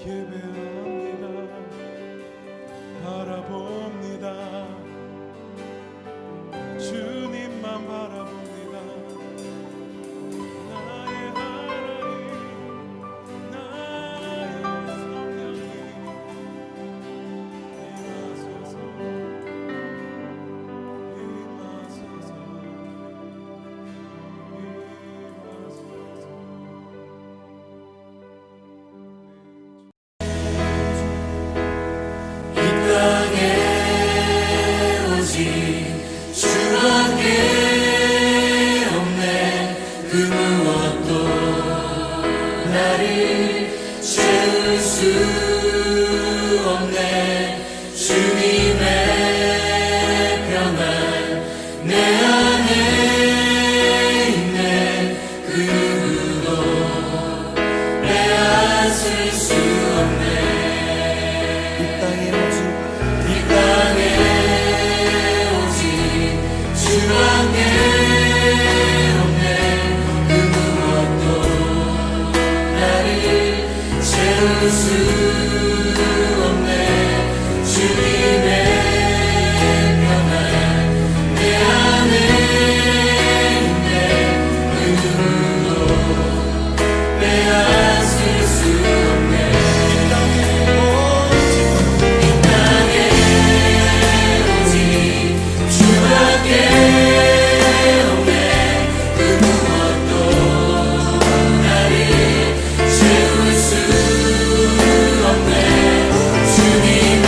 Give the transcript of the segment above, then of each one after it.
예배합니다. 바라봅니다. 주님만 바라봅니다. 나의 하나님, 나의 성령님, 임하소서, 임하소서, 이 땅에 오직 주밖에 없네. 그 무엇도 나를 채울 수 없네. 주님의 평안 내 안에 있네. 그 누구도 빼앗을 수 없네. 이 땅에 오직 주밖에 없네. 그 무엇도 나를 채울 수 없네. 주님의 평안 내 안에 있네. 그 누구도 빼앗을 수 없네. 이 땅에 오직 주밖에 없네. 그 무엇도 나를 채울 수 없네. 주님의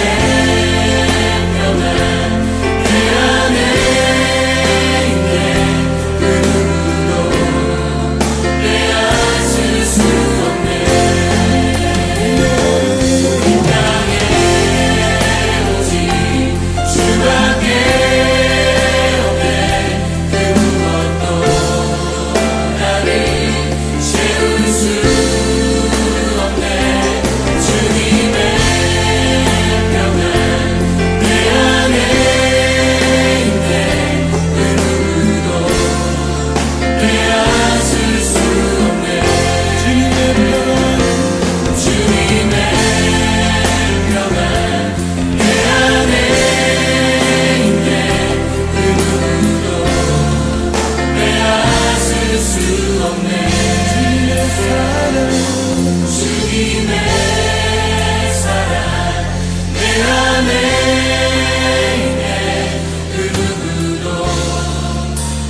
평안 내 안에 있네. 그 누구도 빼앗을 수 없네. 이 땅에 오직 주밖에 없네. 그 무엇도 나를 채울 수 없네. 주님의 평안 내 안에 있네. 그 누구도 빼앗을 수 없네. 주님의 평안 내 안에 있네. 그 누구도 빼앗을 수 없네. 주님의 사랑 내 안에 있네. 그 누구도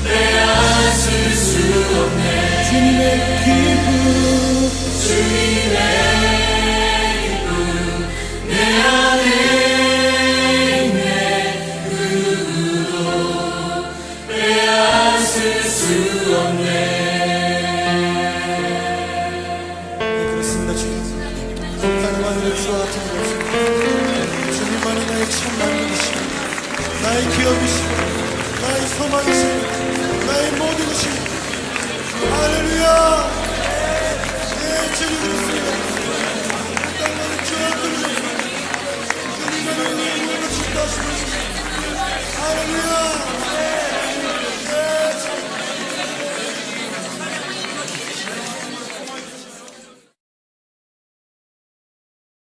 빼앗을 수 없네. 주님의 기쁨 내 안에 있네. 그 누구도 빼앗을 수 없네. 그렇습니다. 주님, 땅과 하늘의 주와 같은 것은 주님만이 나의 참 만족이시고 나의 기업이시고 나의 소망이시고 나의 모든 것이시고 할렐루야. 예, 주님 그렇습니다. 땅과 하늘의 주와 같은 것은 주님만이 나의 모든 것이 다 주시고 할렐루야.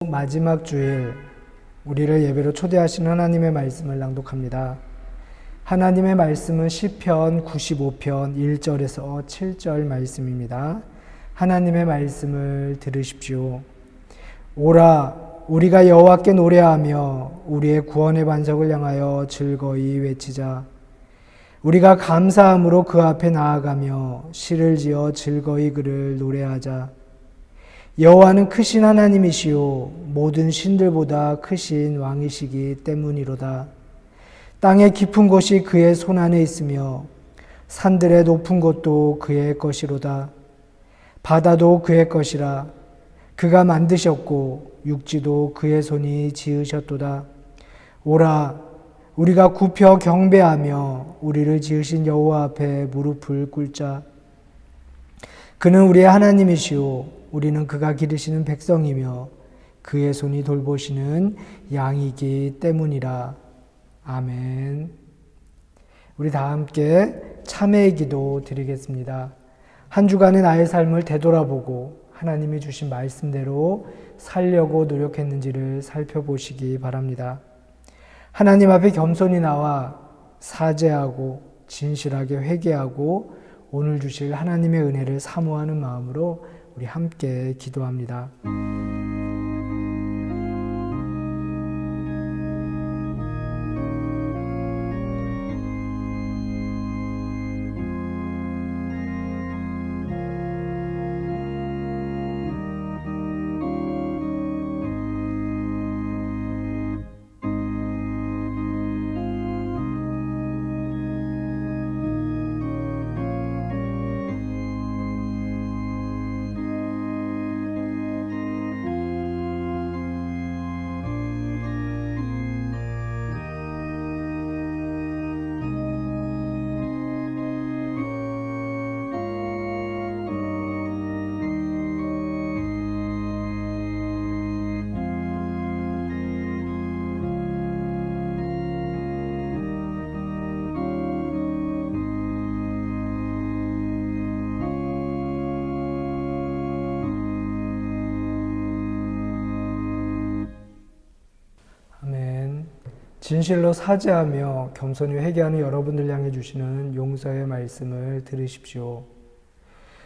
마지막 주일 우리를 예배로 초대하신 하나님의 말씀을 낭독합니다. 하나님의 말씀은 시편 95편 1절에서 7절 말씀입니다. 하나님의 말씀을 들으십시오. 오라, 우리가 여호와께 노래하며 우리의 구원의 반석을 향하여 즐거이 외치자. 우리가 감사함으로 그 앞에 나아가며 시를 지어 즐거이 그를 노래하자. 여호와는 크신 하나님이시요 모든 신들보다 크신 왕이시기 때문이로다. 땅의 깊은 곳이 그의 손 안에 있으며 산들의 높은 곳도 그의 것이로다. 바다도 그의 것이라. 그가 만드셨고 육지도 그의 손이 지으셨도다. 오라, 우리가 굽혀 경배하며 우리를 지으신 여호와 앞에 무릎을 꿇자. 그는 우리의 하나님이시오 우리는 그가 기르시는 백성이며 그의 손이 돌보시는 양이기 때문이라. 아멘. 우리 다 함께 참회의 기도 드리겠습니다. 한 주간의 나의 삶을 되돌아보고 하나님이 주신 말씀대로 살려고 노력했는지를 살펴보시기 바랍니다. 하나님 앞에 겸손히 나와 사죄하고 진실하게 회개하고 오늘 주실 하나님의 은혜를 사모하는 마음으로 우리 함께 기도합니다. 진실로 사죄하며 겸손히 회개하는 여러분들 향해 주시는 용서의 말씀을 들으십시오.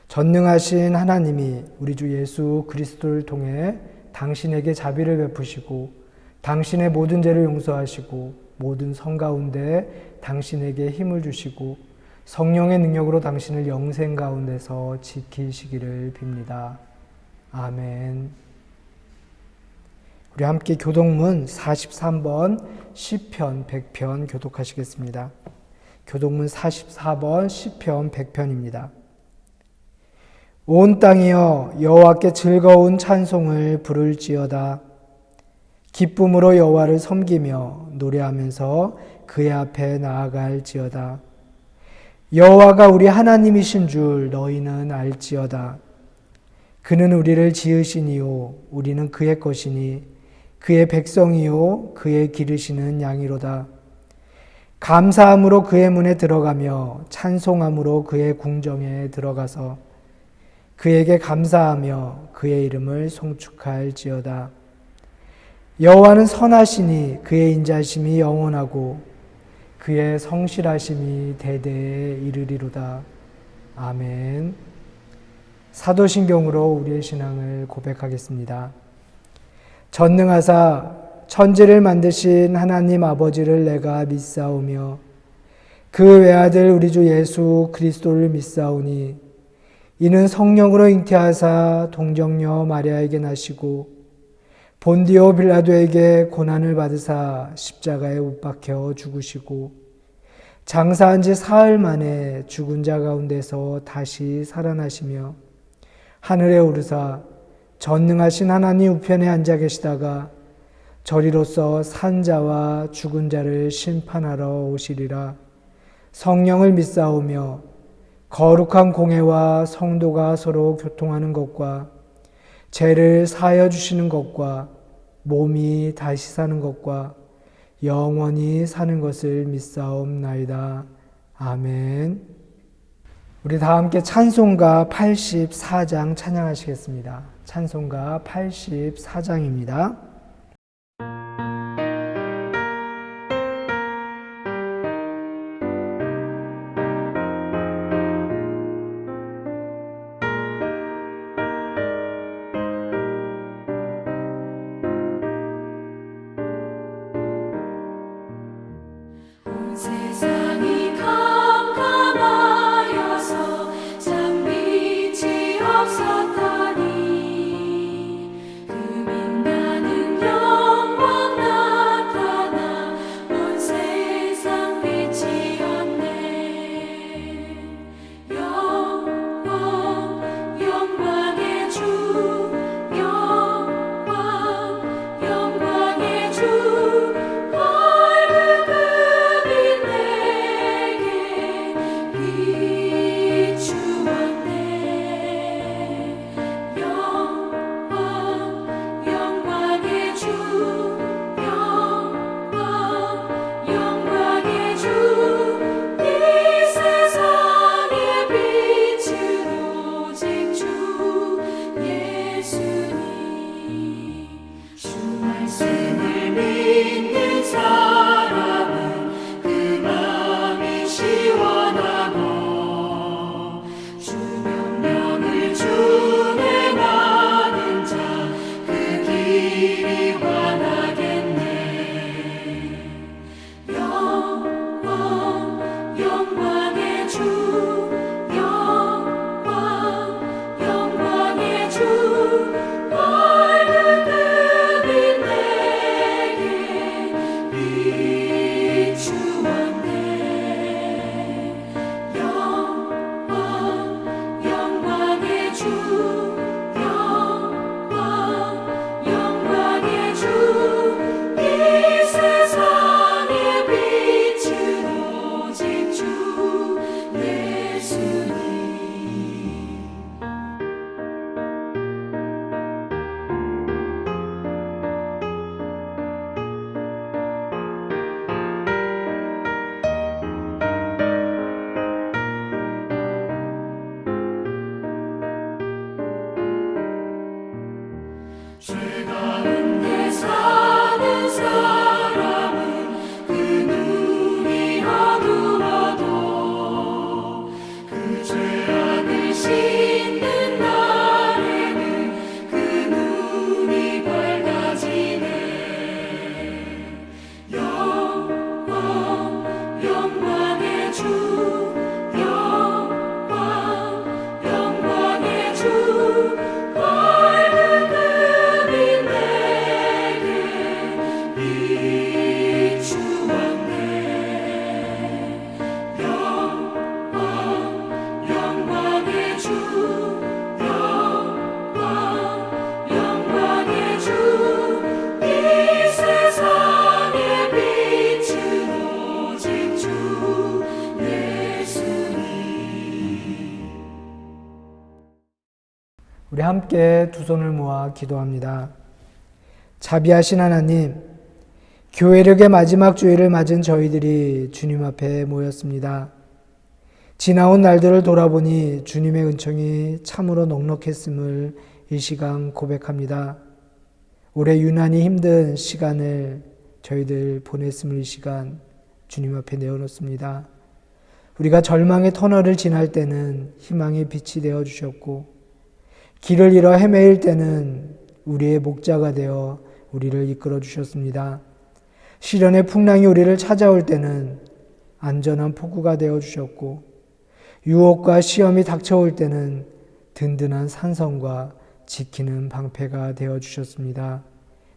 전능하신 하나님이 우리 주 예수 그리스도를 통해 당신에게 자비를 베푸시고 당신의 모든 죄를 용서하시고 모든 성 가운데 당신에게 힘을 주시고 성령의 능력으로 당신을 영생 가운데서 지키시기를 빕니다. 아멘. 우리 함께 교독문 43번 시편 100편 교독하시겠습니다. 교독문 44번 시편 100편입니다. 온 땅이여 여호와께 즐거운 찬송을 부를지어다. 기쁨으로 여호와를 섬기며 노래하면서 그의 앞에 나아갈지어다. 여호와가 우리 하나님이신 줄 너희는 알지어다. 그는 우리를 지으시니요 우리는 그의 것이니 그의 백성이요 그의 기르시는 양이로다. 감사함으로 그의 문에 들어가며 찬송함으로 그의 궁정에 들어가서 그에게 감사하며 그의 이름을 송축할지어다. 여호와는 선하시니 그의 인자심이 영원하고 그의 성실하심이 대대에 이르리로다. 아멘. 사도신경으로 우리의 신앙을 고백하겠습니다. 전능하사 천지를 만드신 하나님 아버지를 내가 믿사오며 그 외아들 우리 주 예수 그리스도를 믿사오니 이는 성령으로 잉태하사 동정녀 마리아에게 나시고 본디오 빌라도에게 고난을 받으사 십자가에 못 박혀 죽으시고 장사한 지 사흘 만에 죽은 자 가운데서 다시 살아나시며 하늘에 오르사 전능하신 하나님 우편에 앉아 계시다가 저리로서 산 자와 죽은 자를 심판하러 오시리라. 성령을 믿사오며 거룩한 공회와 성도가 서로 교통하는 것과 죄를 사하여 주시는 것과 몸이 다시 사는 것과 영원히 사는 것을 믿사옵나이다. 아멘. 우리 다 함께 찬송가 84장 찬양하시겠습니다. 찬송가 84장입니다. 온 세상이 캄캄하여서 참 빛이 없었다니 그 빛나는 함께 두 손을 모아 기도합니다. 자비하신 하나님, 교회력의 마지막 주일을 맞은 저희들이 주님 앞에 모였습니다. 지나온 날들을 돌아보니 주님의 은총이 참으로 넉넉했음을 이 시간 고백합니다. 올해 유난히 힘든 시간을 저희들 보냈음을 이 시간 주님 앞에 내어놓습니다. 우리가 절망의 터널을 지날 때는 희망의 빛이 되어 주셨고, 길을 잃어 헤매일 때는 우리의 목자가 되어 우리를 이끌어 주셨습니다. 시련의 풍랑이 우리를 찾아올 때는 안전한 폭우가 되어 주셨고, 유혹과 시험이 닥쳐올 때는 든든한 산성과 지키는 방패가 되어 주셨습니다.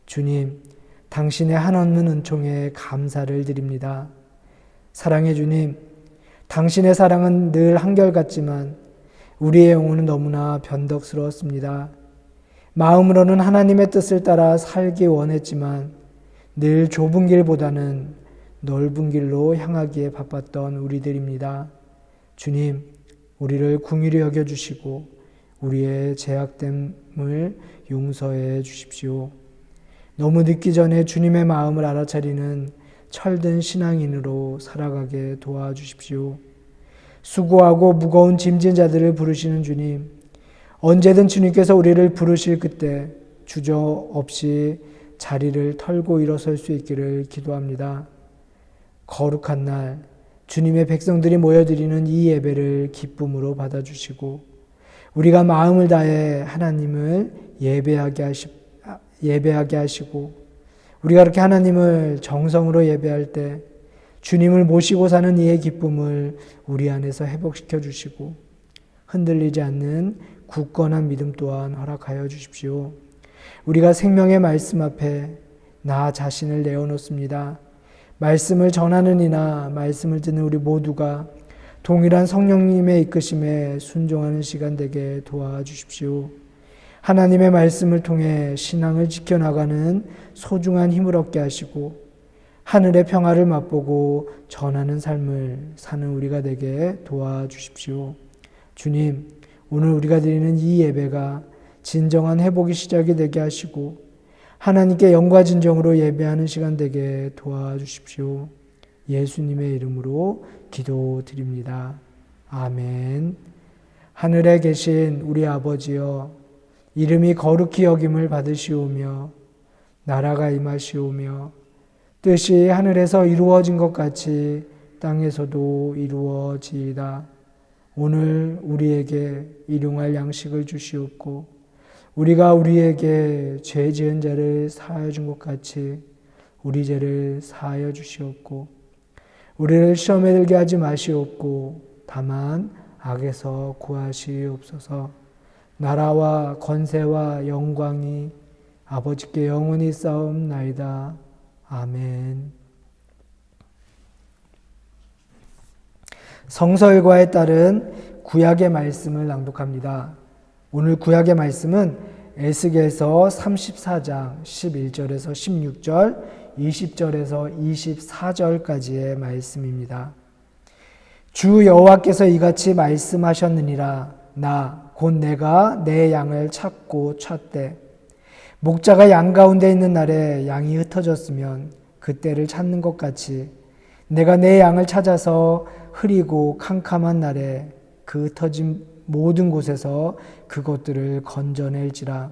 주님, 당신의 한없는 은총에 감사를 드립니다. 사랑의 주님, 당신의 사랑은 늘 한결같지만 우리의 영혼은 너무나 변덕스러웠습니다. 마음으로는 하나님의 뜻을 따라 살기 원했지만 늘 좁은 길보다는 넓은 길로 향하기에 바빴던 우리들입니다. 주님, 우리를 긍휼히 여겨주시고 우리의 죄악됨을 용서해 주십시오. 너무 늦기 전에 주님의 마음을 알아차리는 철든 신앙인으로 살아가게 도와주십시오. 수고하고 무거운 짐진 자들을 부르시는 주님, 언제든 주님께서 우리를 부르실 그때 주저없이 자리를 털고 일어설 수 있기를 기도합니다. 거룩한 날 주님의 백성들이 모여드리는 이 예배를 기쁨으로 받아주시고 우리가 마음을 다해 하나님을 예배하게 하시고 우리가 그렇게 하나님을 정성으로 예배할 때 주님을 모시고 사는 이의 기쁨을 우리 안에서 회복시켜 주시고 흔들리지 않는 굳건한 믿음 또한 허락하여 주십시오. 우리가 생명의 말씀 앞에 나 자신을 내어놓습니다. 말씀을 전하는 이나 말씀을 듣는 우리 모두가 동일한 성령님의 이끄심에 순종하는 시간 되게 도와주십시오. 하나님의 말씀을 통해 신앙을 지켜나가는 소중한 힘을 얻게 하시고 하늘의 평화를 맛보고 전하는 삶을 사는 우리가 되게 도와주십시오. 주님, 오늘 우리가 드리는 이 예배가 진정한 회복의 시작이 되게 하시고 하나님께 영과 진정으로 예배하는 시간 되게 도와주십시오. 예수님의 이름으로 기도드립니다. 아멘. 하늘에 계신 우리 아버지여, 이름이 거룩히 여김을 받으시오며 나라가 임하시오며 뜻이 하늘에서 이루어진 것 같이 땅에서도 이루어지이다. 오늘 우리에게 일용할 양식을 주시옵고 우리가 우리에게 죄 지은 자를 사하여 준 것 같이 우리 죄를 사하여 주시옵고 우리를 시험에 들게 하지 마시옵고 다만 악에서 구하시옵소서. 나라와 권세와 영광이 아버지께 영원히 싸움나이다. 아멘. 성서일과에 따른 구약의 말씀을 낭독합니다. 오늘 구약의 말씀은 에스겔서 34장 11절에서 16절, 20절에서 24절까지의 말씀입니다. 주 여호와께서 이같이 말씀하셨느니라. 나 곧 내가 내 양을 찾고 쳤대. 목자가 양 가운데 있는 날에 양이 흩어졌으면 그때를 찾는 것 같이 내가 내 양을 찾아서 흐리고 캄캄한 날에 그 흩어진 모든 곳에서 그것들을 건져낼지라.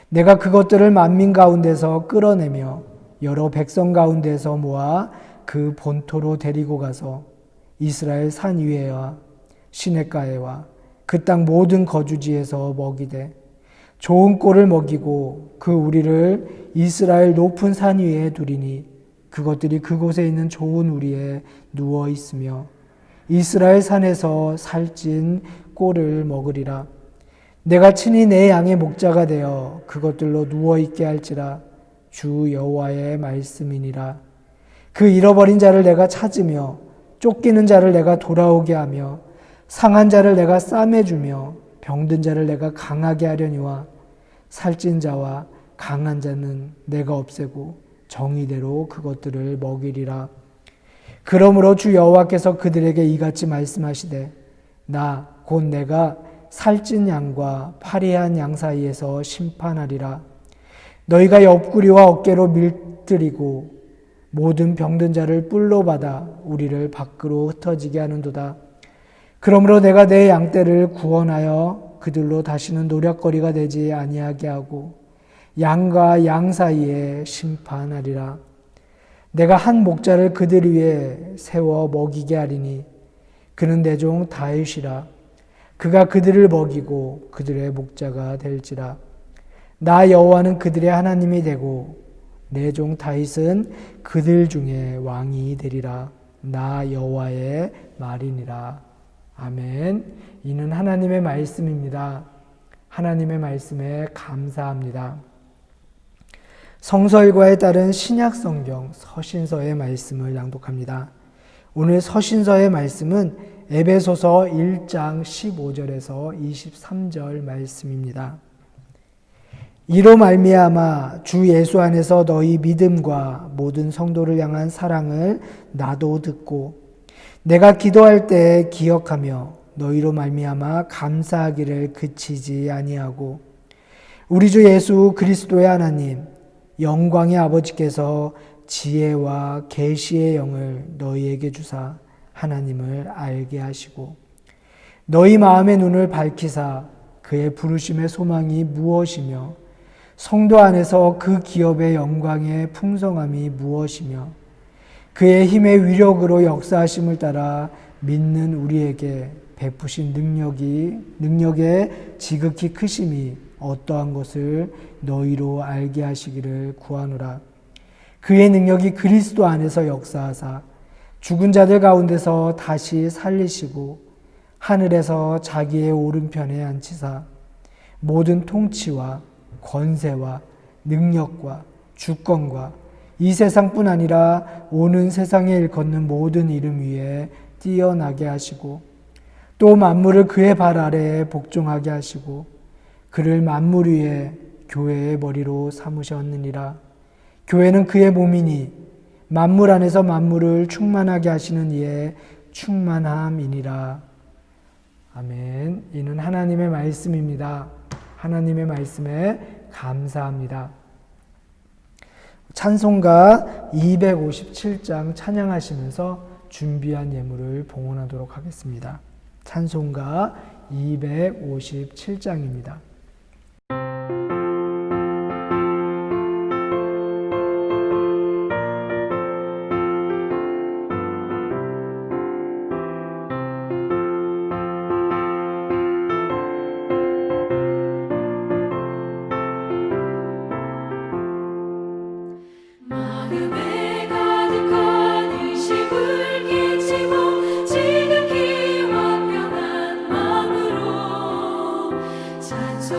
내가 그것들을 만민 가운데서 끌어내며 여러 백성 가운데서 모아 그 본토로 데리고 가서 이스라엘 산 위에와 시냇가에와 그 땅 모든 거주지에서 먹이되 좋은 꼴을 먹이고 그 우리를 이스라엘 높은 산 위에 두리니 그것들이 그곳에 있는 좋은 우리에 누워 있으며 이스라엘 산에서 살찐 꼴을 먹으리라. 내가 친히 내 양의 목자가 되어 그것들로 누워 있게 할지라. 주 여호와의 말씀이니라. 그 잃어버린 자를 내가 찾으며 쫓기는 자를 내가 돌아오게 하며 상한 자를 내가 싸매주며 병든 자를 내가 강하게 하려니와 살찐 자와 강한 자는 내가 없애고 정의대로 그것들을 먹이리라. 그러므로 주 여호와께서 그들에게 이같이 말씀하시되 나 곧 내가 살찐 양과 파리한 양 사이에서 심판하리라. 너희가 옆구리와 어깨로 밀들이고 모든 병든 자를 뿔로 받아 우리를 밖으로 흩어지게 하는도다. 그러므로 내가 내 양떼를 구원하여 그들로 다시는 노략거리가 되지 아니하게 하고 양과 양 사이에 심판하리라. 내가 한 목자를 그들 위에 세워 먹이게 하리니 그는 내 종 다윗이라. 그가 그들을 먹이고 그들의 목자가 될지라. 나 여호와는 그들의 하나님이 되고 내 종 다윗은 그들 중에 왕이 되리라. 나 여호와의 말이니라. 아멘. 이는 하나님의 말씀입니다. 하나님의 말씀에 감사합니다. 성서일과에 따른 신약 성경 서신서의 말씀을 낭독합니다. 오늘 서신서의 말씀은 에베소서 1장 15절에서 23절 말씀입니다. 이로 말미암아 주 예수 안에서 너희 믿음과 모든 성도를 향한 사랑을 나도 듣고 내가 기도할 때 기억하며 너희로 말미암아 감사하기를 그치지 아니하고 우리 주 예수 그리스도의 하나님 영광의 아버지께서 지혜와 계시의 영을 너희에게 주사 하나님을 알게 하시고 너희 마음의 눈을 밝히사 그의 부르심의 소망이 무엇이며 성도 안에서 그 기업의 영광의 풍성함이 무엇이며 그의 힘의 위력으로 역사하심을 따라 믿는 우리에게 베푸신 능력의 지극히 크심이 어떠한 것을 너희로 알게 하시기를 구하노라. 그의 능력이 그리스도 안에서 역사하사 죽은 자들 가운데서 다시 살리시고 하늘에서 자기의 오른편에 앉히사 모든 통치와 권세와 능력과 주권과 이 세상뿐 아니라 오는 세상에 일컫는 모든 이름 위에 뛰어나게 하시고 또 만물을 그의 발 아래에 복종하게 하시고 그를 만물 위에 교회의 머리로 삼으셨느니라. 교회는 그의 몸이니 만물 안에서 만물을 충만하게 하시는 이의 충만함이니라. 아멘. 이는 하나님의 말씀입니다. 하나님의 말씀에 감사합니다. 찬송가 257장 찬양하시면서 준비한 예물을 봉헌하도록 하겠습니다. 찬송가 257장입니다. 마음에 가득한 의심을 끼치고 지극히 완벽한 마음으로 찬송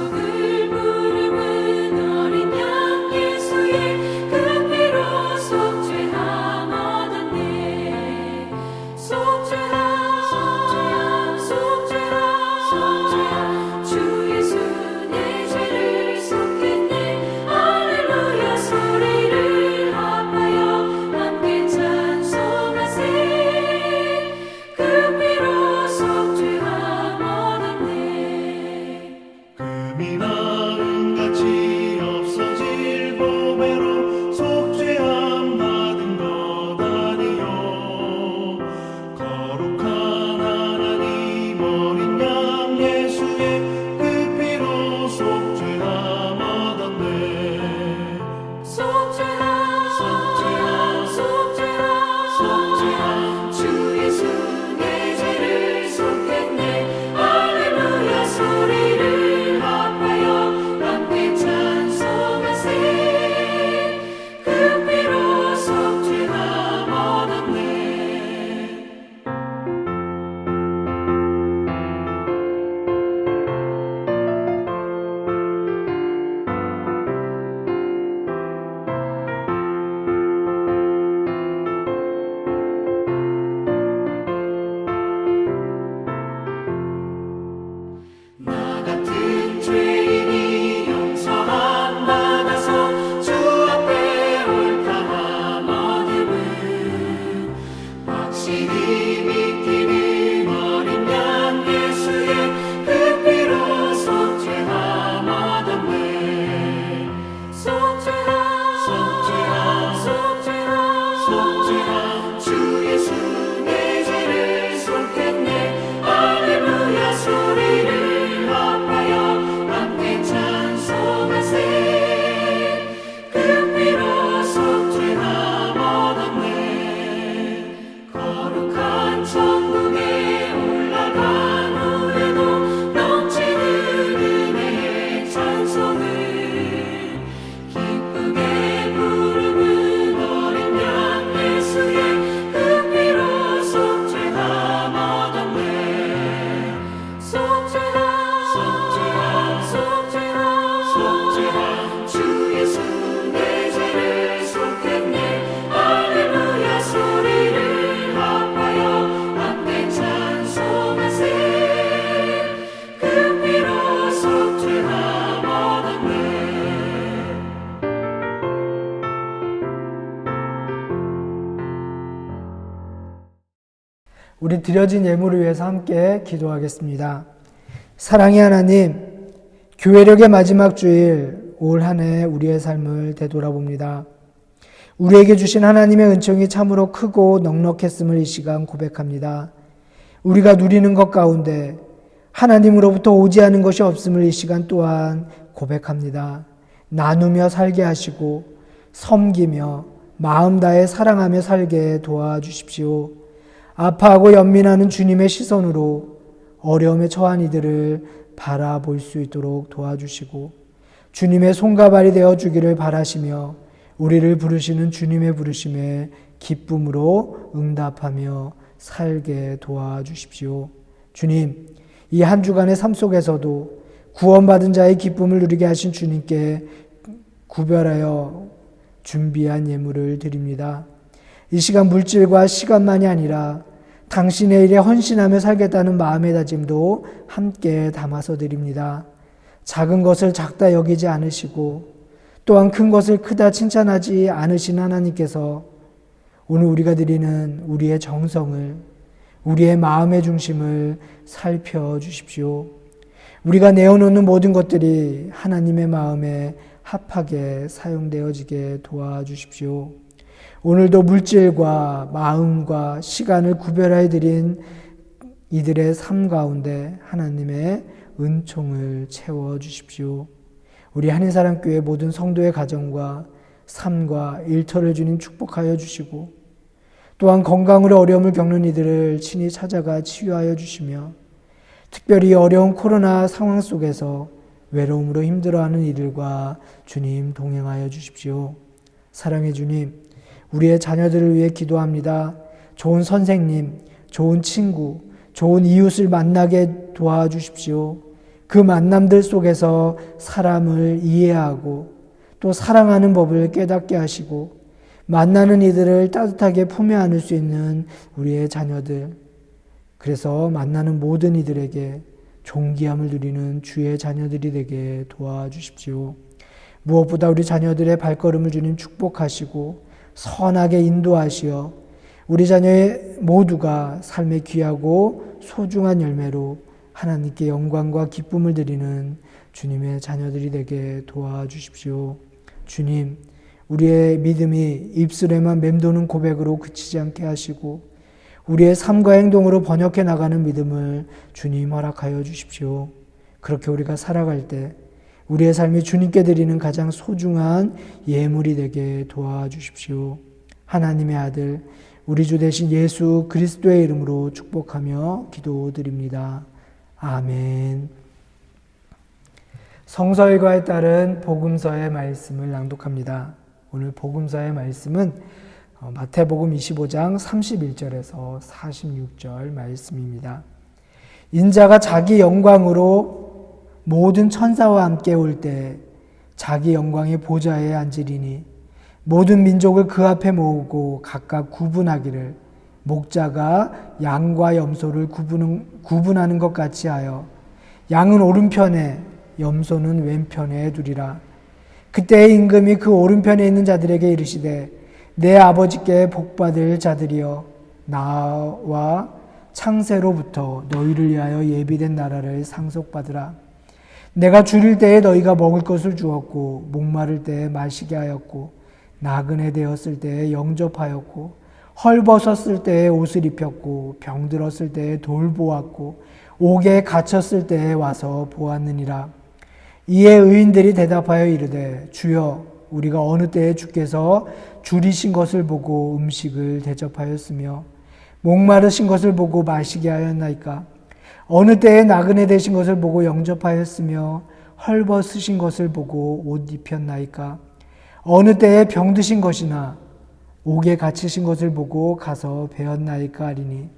우리 드려진 예물을 위해서 함께 기도하겠습니다. 사랑의 하나님, 교회력의 마지막 주일 올 한 해 우리의 삶을 되돌아봅니다. 우리에게 주신 하나님의 은총이 참으로 크고 넉넉했음을 이 시간 고백합니다. 우리가 누리는 것 가운데 하나님으로부터 오지 않은 것이 없음을 이 시간 또한 고백합니다. 나누며 살게 하시고 섬기며 마음 다해 사랑하며 살게 도와주십시오. 아파하고 연민하는 주님의 시선으로 어려움에 처한 이들을 바라볼 수 있도록 도와주시고 주님의 손과 발이 되어 주기를 바라시며 우리를 부르시는 주님의 부르심에 기쁨으로 응답하며 살게 도와주십시오. 주님, 이 한 주간의 삶 속에서도 구원받은 자의 기쁨을 누리게 하신 주님께 구별하여 준비한 예물을 드립니다. 이 시간 물질과 시간만이 아니라 당신의 일에 헌신하며 살겠다는 마음의 다짐도 함께 담아서 드립니다. 작은 것을 작다 여기지 않으시고 또한 큰 것을 크다 칭찬하지 않으신 하나님께서 오늘 우리가 드리는 우리의 정성을, 우리의 마음의 중심을 살펴주십시오. 우리가 내어놓는 모든 것들이 하나님의 마음에 합하게 사용되어지게 도와주십시오. 오늘도 물질과 마음과 시간을 구별하여 드린 이들의 삶 가운데 하나님의 은총을 채워주십시오. 우리 한인사랑교회 모든 성도의 가정과 삶과 일터를 주님 축복하여 주시고 또한 건강으로 어려움을 겪는 이들을 친히 찾아가 치유하여 주시며 특별히 어려운 코로나 상황 속에서 외로움으로 힘들어하는 이들과 주님 동행하여 주십시오. 사랑의 주님, 우리의 자녀들을 위해 기도합니다. 좋은 선생님, 좋은 친구, 좋은 이웃을 만나게 도와주십시오. 그 만남들 속에서 사람을 이해하고 또 사랑하는 법을 깨닫게 하시고 만나는 이들을 따뜻하게 품에 안을 수 있는 우리의 자녀들, 그래서 만나는 모든 이들에게 존귀함을 누리는 주의 자녀들이 되게 도와주십시오. 무엇보다 우리 자녀들의 발걸음을 주님 축복하시고 선하게 인도하시어 우리 자녀의 모두가 삶의 귀하고 소중한 열매로 하나님께 영광과 기쁨을 드리는 주님의 자녀들이 되게 도와주십시오. 주님, 우리의 믿음이 입술에만 맴도는 고백으로 그치지 않게 하시고 우리의 삶과 행동으로 번역해 나가는 믿음을 주님 허락하여 주십시오. 그렇게 우리가 살아갈 때 우리의 삶이 주님께 드리는 가장 소중한 예물이 되게 도와주십시오. 하나님의 아들, 우리 주 되신 예수 그리스도의 이름으로 축복하며 기도드립니다. 아멘. 성서일과에 따른 복음서의 말씀을 낭독합니다. 오늘 복음서의 말씀은 마태복음 25장 31절에서 46절 말씀입니다. 인자가 자기 영광으로 모든 천사와 함께 올 때 자기 영광의 보좌에 앉으리니 모든 민족을 그 앞에 모으고 각각 구분하기를 목자가 양과 염소를 구분하는 것 같이 하여 양은 오른편에 염소는 왼편에 두리라. 그때의 임금이 그 오른편에 있는 자들에게 이르시되 내 아버지께 복받을 자들이여 나와 창세로부터 너희를 위하여 예비된 나라를 상속받으라. 내가 줄일 때에 너희가 먹을 것을 주었고 목마를 때에 마시게 하였고 나그네 되었을 때에 영접하였고 헐벗었을 때에 옷을 입혔고 병들었을 때에 돌보았고 옥에 갇혔을 때에 와서 보았느니라. 이에 의인들이 대답하여 이르되 주여 우리가 어느 때에 주께서 줄이신 것을 보고 음식을 대접하였으며 목마르신 것을 보고 마시게 하였나이까? 어느 때에 나그네 되신 것을 보고 영접하였으며 헐벗으신 것을 보고 옷 입혔나이까? 어느 때에 병드신 것이나 옥에 갇히신 것을 보고 가서 배웠나이까 하리니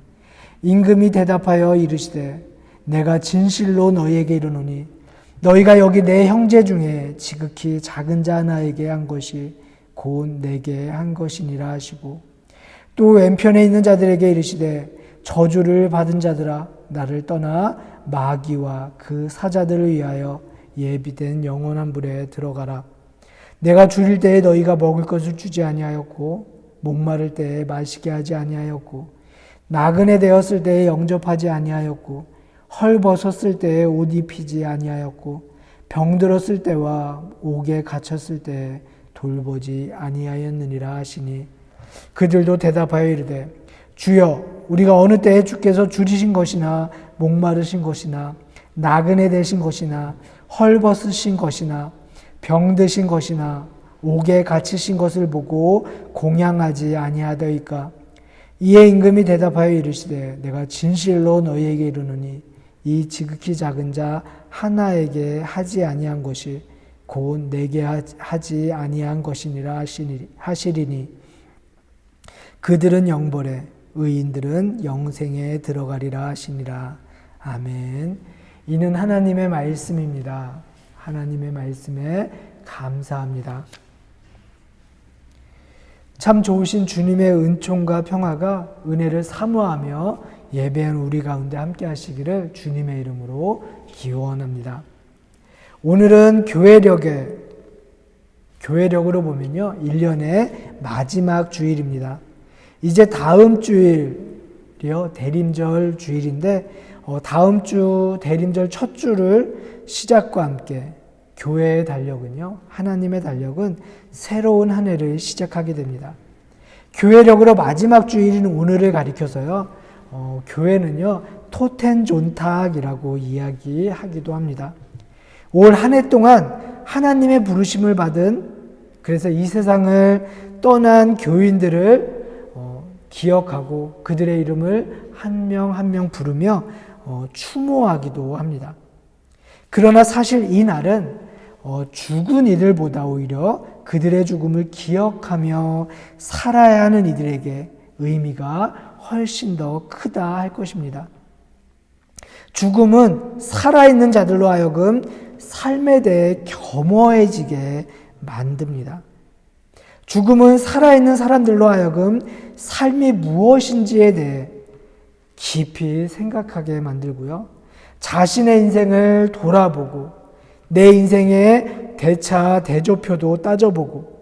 임금이 대답하여 이르시되 내가 진실로 너희에게 이르노니 너희가 여기 내 형제 중에 지극히 작은 자 하나에게 한 것이 곧 내게 한 것이니라 하시고 또 왼편에 있는 자들에게 이르시되 저주를 받은 자들아 나를 떠나 마귀와 그 사자들을 위하여 예비된 영원한 불에 들어가라. 내가 줄일 때에 너희가 먹을 것을 주지 아니하였고 목마를 때에 마시게 하지 아니하였고 나그네 되었을 때에 영접하지 아니하였고 헐벗었을 때에 옷 입히지 아니하였고 병들었을 때와 옥에 갇혔을 때에 돌보지 아니하였느니라 하시니 그들도 대답하여 이르되 주여 우리가 어느 때에 주께서 줄이신 것이나 목마르신 것이나 나그네 되신 것이나 헐벗으신 것이나 병드신 것이나 옥에 갇히신 것을 보고 공양하지 아니하더이까. 이에 임금이 대답하여 이르시되 내가 진실로 너희에게 이르노니 이 지극히 작은 자 하나에게 하지 아니한 것이 곧 내게 하지 아니한 것이니라 하시리니 그들은 영벌에 의인들은 영생에 들어가리라 하시니라. 아멘. 이는 하나님의 말씀입니다. 하나님의 말씀에 감사합니다. 참 좋으신 주님의 은총과 평화가 은혜를 사모하며 예배한 우리 가운데 함께 하시기를 주님의 이름으로 기원합니다. 오늘은 교회력으로 보면요 1년의 마지막 주일입니다. 이제 다음 주일이요 대림절 주일인데 다음 주 대림절 첫 주를 시작과 함께 교회의 달력은요 하나님의 달력은 새로운 한 해를 시작하게 됩니다. 교회력으로 마지막 주일인 오늘을 가리켜서요 교회는요 토텐존탁이라고 이야기하기도 합니다. 올 한 해 동안 하나님의 부르심을 받은 그래서 이 세상을 떠난 교인들을 기억하고 그들의 이름을 한 명 한 명 부르며 추모하기도 합니다. 그러나 사실 이 날은 죽은 이들보다 오히려 그들의 죽음을 기억하며 살아야 하는 이들에게 의미가 훨씬 더 크다 할 것입니다. 죽음은 살아있는 자들로 하여금 삶에 대해 겸허해지게 만듭니다. 죽음은 살아있는 사람들로 하여금 삶이 무엇인지에 대해 깊이 생각하게 만들고요. 자신의 인생을 돌아보고 내 인생의 대차, 대조표도 따져보고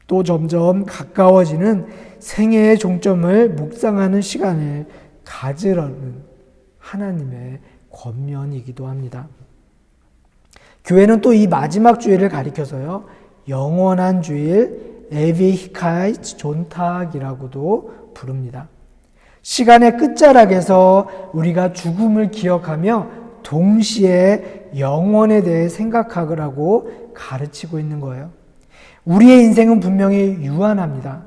또 점점 가까워지는 생애의 종점을 묵상하는 시간을 가지려는 하나님의 권면이기도 합니다. 교회는 또 이 마지막 주일을 가리켜서요. 영원한 주일, 에비히카이츠 존탁이라고도 부릅니다. 시간의 끝자락에서 우리가 죽음을 기억하며 동시에 영원에 대해 생각하라고 가르치고 있는 거예요. 우리의 인생은 분명히 유한합니다.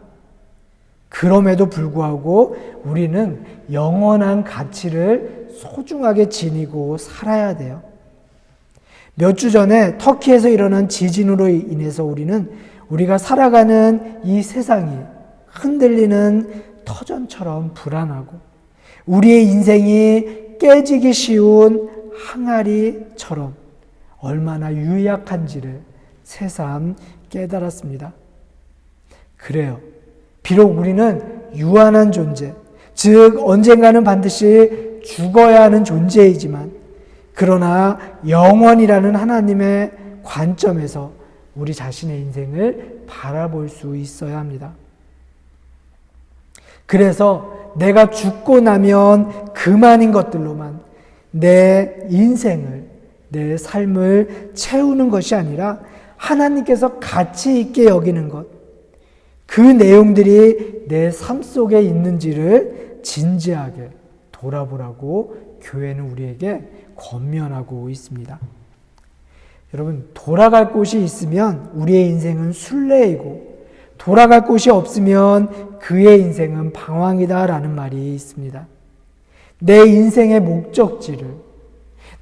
그럼에도 불구하고 우리는 영원한 가치를 소중하게 지니고 살아야 돼요. 몇 주 전에 터키에서 일어난 지진으로 인해서 우리가 살아가는 이 세상이 흔들리는 터전처럼 불안하고 우리의 인생이 깨지기 쉬운 항아리처럼 얼마나 유약한지를 새삼 깨달았습니다. 그래요. 비록 우리는 유한한 존재, 즉 언젠가는 반드시 죽어야 하는 존재이지만 그러나 영원이라는 하나님의 관점에서 우리 자신의 인생을 바라볼 수 있어야 합니다. 그래서 내가 죽고 나면 그만인 것들로만 내 인생을, 내 삶을 채우는 것이 아니라 하나님께서 가치 있게 여기는 것, 그 내용들이 내 삶 속에 있는지를 진지하게 돌아보라고 교회는 우리에게 권면하고 있습니다. 여러분, 돌아갈 곳이 있으면 우리의 인생은 순례이고 돌아갈 곳이 없으면 그의 인생은 방황이다라는 말이 있습니다. 내 인생의 목적지를,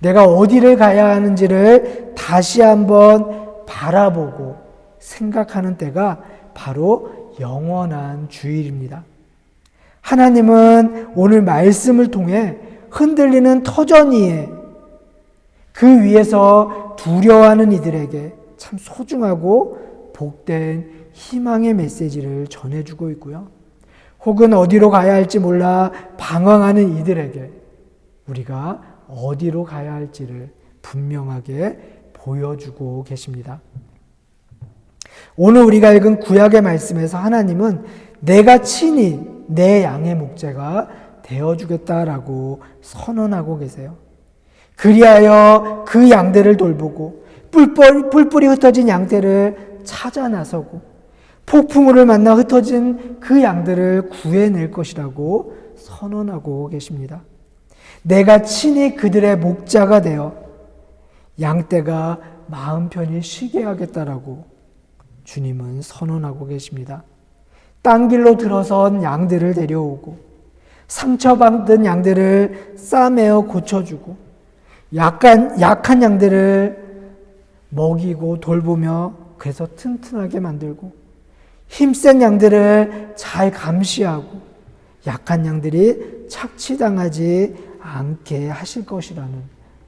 내가 어디를 가야 하는지를 다시 한번 바라보고 생각하는 때가 바로 영원한 주일입니다. 하나님은 오늘 말씀을 통해 흔들리는 터전 위에 그 위에서 두려워하는 이들에게 참 소중하고 복된 희망의 메시지를 전해주고 있고요. 혹은 어디로 가야 할지 몰라 방황하는 이들에게 우리가 어디로 가야 할지를 분명하게 보여주고 계십니다. 오늘 우리가 읽은 구약의 말씀에서 하나님은 내가 친히 내 양의 목자가 되어주겠다라고 선언하고 계세요. 그리하여 그 양들을 돌보고 뿔뿔이 흩어진 양떼를 찾아 나서고 폭풍우를 만나 흩어진 그 양들을 구해낼 것이라고 선언하고 계십니다. 내가 친히 그들의 목자가 되어 양떼가 마음 편히 쉬게 하겠다라고 주님은 선언하고 계십니다. 딴 길로 들어선 양들을 데려오고 상처받은 양들을 싸매어 고쳐주고 약한 양들을 먹이고 돌보며 그래서 튼튼하게 만들고 힘센 양들을 잘 감시하고 약한 양들이 착취당하지 않게 하실 것이라는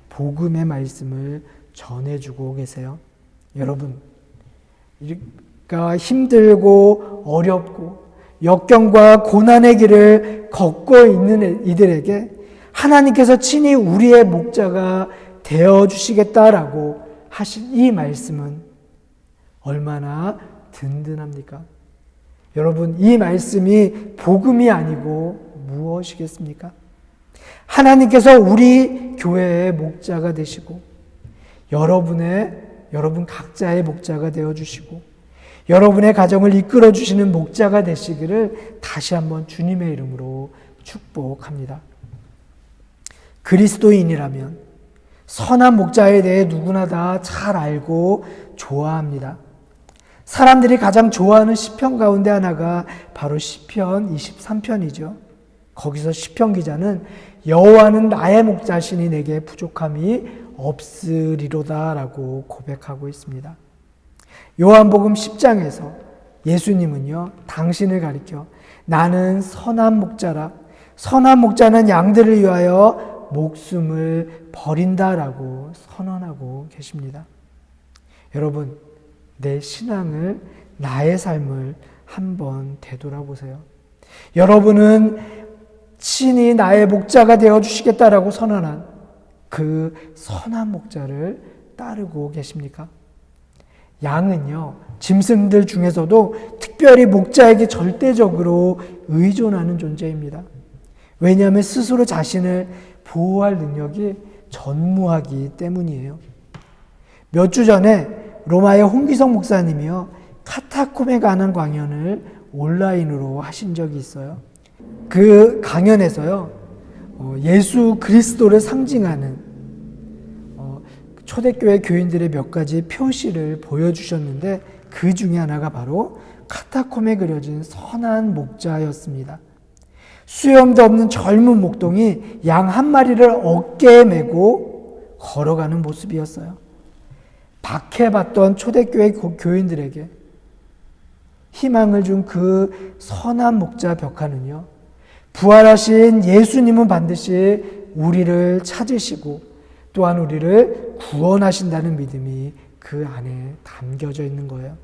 복음의 말씀을 전해주고 계세요. 여러분, 힘들고 어렵고 역경과 고난의 길을 걷고 있는 이들에게 하나님께서 친히 우리의 목자가 되어주시겠다라고 하신 이 말씀은 얼마나 든든합니까? 여러분, 이 말씀이 복음이 아니고 무엇이겠습니까? 하나님께서 우리 교회의 목자가 되시고 여러분 각자의 목자가 되어주시고 여러분의 가정을 이끌어 주시는 목자가 되시기를 다시 한번 주님의 이름으로 축복합니다. 그리스도인이라면 선한 목자에 대해 누구나 다 잘 알고 좋아합니다. 사람들이 가장 좋아하는 시편 가운데 하나가 바로 시편 23편이죠. 거기서 시편 기자는 여호와는 나의 목자시니 내게 부족함이 없으리로다라고 고백하고 있습니다. 요한복음 10장에서 예수님은요, 당신을 가리켜 나는 선한 목자라, 선한 목자는 양들을 위하여 목숨을 버린다라고 선언하고 계십니다. 여러분, 내 신앙을, 나의 삶을 한번 되돌아보세요. 여러분은 친히 나의 목자가 되어주시겠다라고 선언한 그 선한 목자를 따르고 계십니까? 양은요, 짐승들 중에서도 특별히 목자에게 절대적으로 의존하는 존재입니다. 왜냐하면 스스로 자신을 보호할 능력이 전무하기 때문이에요. 몇 주 전에 로마의 홍기성 목사님이요, 카타콤에 관한 강연을 온라인으로 하신 적이 있어요. 그 강연에서요, 예수 그리스도를 상징하는 초대교회 교인들의 몇 가지 표시를 보여주셨는데 그 중에 하나가 바로 카타콤에 그려진 선한 목자였습니다. 수염도 없는 젊은 목동이 양 한 마리를 어깨에 메고 걸어가는 모습이었어요. 박해받던 초대교회 교인들에게 희망을 준 그 선한 목자 벽화는요, 부활하신 예수님은 반드시 우리를 찾으시고 또한 우리를 구원하신다는 믿음이 그 안에 담겨져 있는 거예요.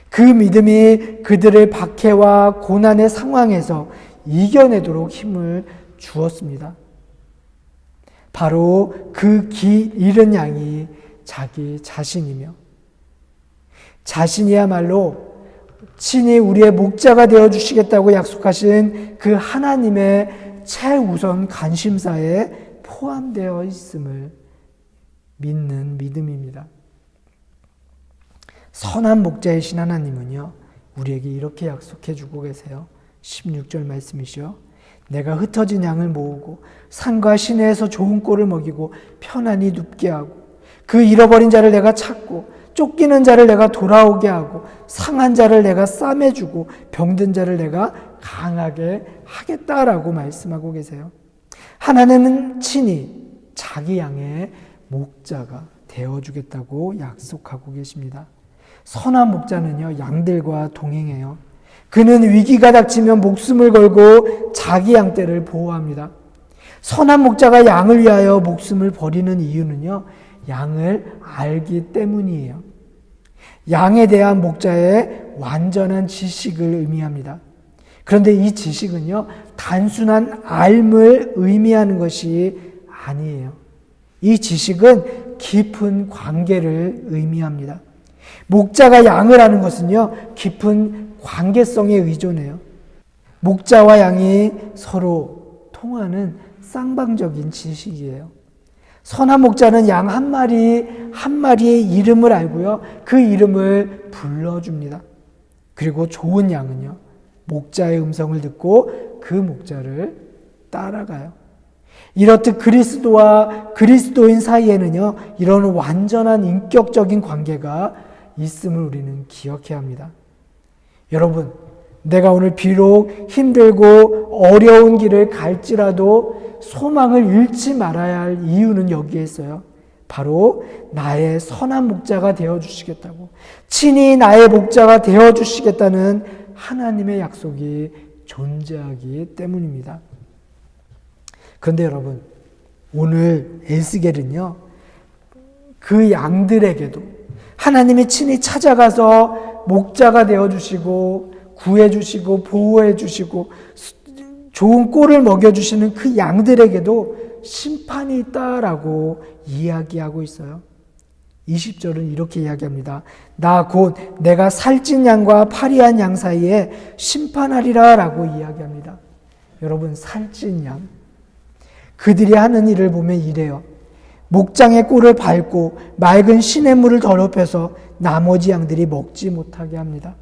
그 믿음이 그들의 박해와 고난의 상황에서 이겨내도록 힘을 주었습니다. 바로 그 잃은 양이 자기 자신이며 자신이야말로 친히 우리의 목자가 되어주시겠다고 약속하신 그 하나님의 최우선 관심사에 포함되어 있음을 믿는 믿음입니다. 선한 목자이신 하나님은요, 우리에게 이렇게 약속해 주고 계세요. 16절 말씀이시요. 내가 흩어진 양을 모으고 산과 시내에서 좋은 꼴을 먹이고 편안히 눕게 하고 그 잃어버린 자를 내가 찾고 쫓기는 자를 내가 돌아오게 하고 상한 자를 내가 싸매주고 병든 자를 내가 강하게 하겠다라고 말씀하고 계세요. 하나님은 친히 자기 양의 목자가 되어주겠다고 약속하고 계십니다. 선한 목자는요, 양들과 동행해요. 그는 위기가 닥치면 목숨을 걸고 자기 양떼를 보호합니다. 선한 목자가 양을 위하여 목숨을 버리는 이유는요, 양을 알기 때문이에요. 양에 대한 목자의 완전한 지식을 의미합니다. 그런데 이 지식은요, 단순한 알을 의미하는 것이 아니에요. 이 지식은 깊은 관계를 의미합니다. 목자가 양을 아는 것은요, 깊은 관계성에 의존해요. 목자와 양이 서로 통하는 쌍방적인 지식이에요. 선한 목자는 양 한 마리의 이름을 알고요. 그 이름을 불러줍니다. 그리고 좋은 양은요, 목자의 음성을 듣고 그 목자를 따라가요. 이렇듯 그리스도와 그리스도인 사이에는요, 이런 완전한 인격적인 관계가 있음을 우리는 기억해야 합니다. 여러분, 내가 오늘 비록 힘들고 어려운 길을 갈지라도 소망을 잃지 말아야 할 이유는 여기에 있어요. 바로 나의 선한 목자가 되어주시겠다고, 친히 나의 목자가 되어주시겠다는 하나님의 약속이 존재하기 때문입니다. 그런데 여러분, 오늘 에스겔은요, 그 양들에게도 하나님이 친히 찾아가서 목자가 되어주시고 구해주시고 보호해주시고 좋은 꼴을 먹여주시는 그 양들에게도 심판이 있다라고 이야기하고 있어요. 20절은 이렇게 이야기합니다. 나 곧 내가 살찐 양과 파리한 양 사이에 심판하리라 라고 이야기합니다. 여러분, 살찐 양, 그들이 하는 일을 보면 이래요. 목장의 꼴을 밟고 맑은 시냇물을 더럽혀서 나머지 양들이 먹지 못하게 합니다.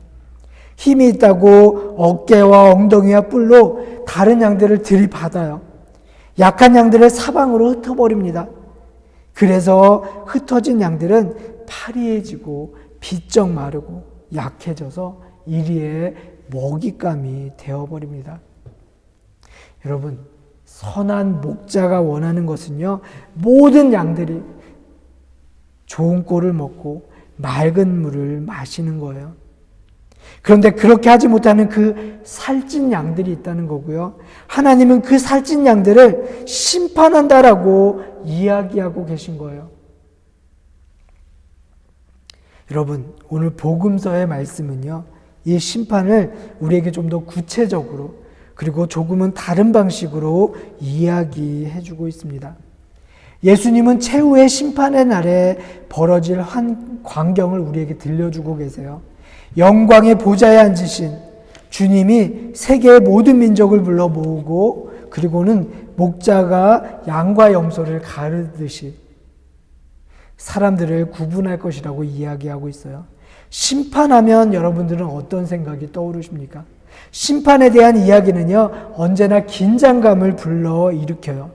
힘이 있다고 어깨와 엉덩이와 뿔로 다른 양들을 들이받아요. 약한 양들을 사방으로 흩어버립니다. 그래서 흩어진 양들은 파리해지고 비쩍 마르고 약해져서 이리에 먹잇감이 되어버립니다. 여러분, 선한 목자가 원하는 것은요, 모든 양들이 좋은 꼴을 먹고 맑은 물을 마시는 거예요. 그런데 그렇게 하지 못하는 그 살찐 양들이 있다는 거고요. 하나님은 그 살찐 양들을 심판한다라고 이야기하고 계신 거예요. 여러분, 오늘 복음서의 말씀은요, 이 심판을 우리에게 좀 더 구체적으로 그리고 조금은 다른 방식으로 이야기해 주고 있습니다. 예수님은 최후의 심판의 날에 벌어질 한 광경을 우리에게 들려주고 계세요. 영광의 보좌에 앉으신 주님이 세계의 모든 민족을 불러 모으고, 그리고는 목자가 양과 염소를 가르듯이 사람들을 구분할 것이라고 이야기하고 있어요. 심판하면 여러분들은 어떤 생각이 떠오르십니까? 심판에 대한 이야기는요, 언제나 긴장감을 불러일으켜요.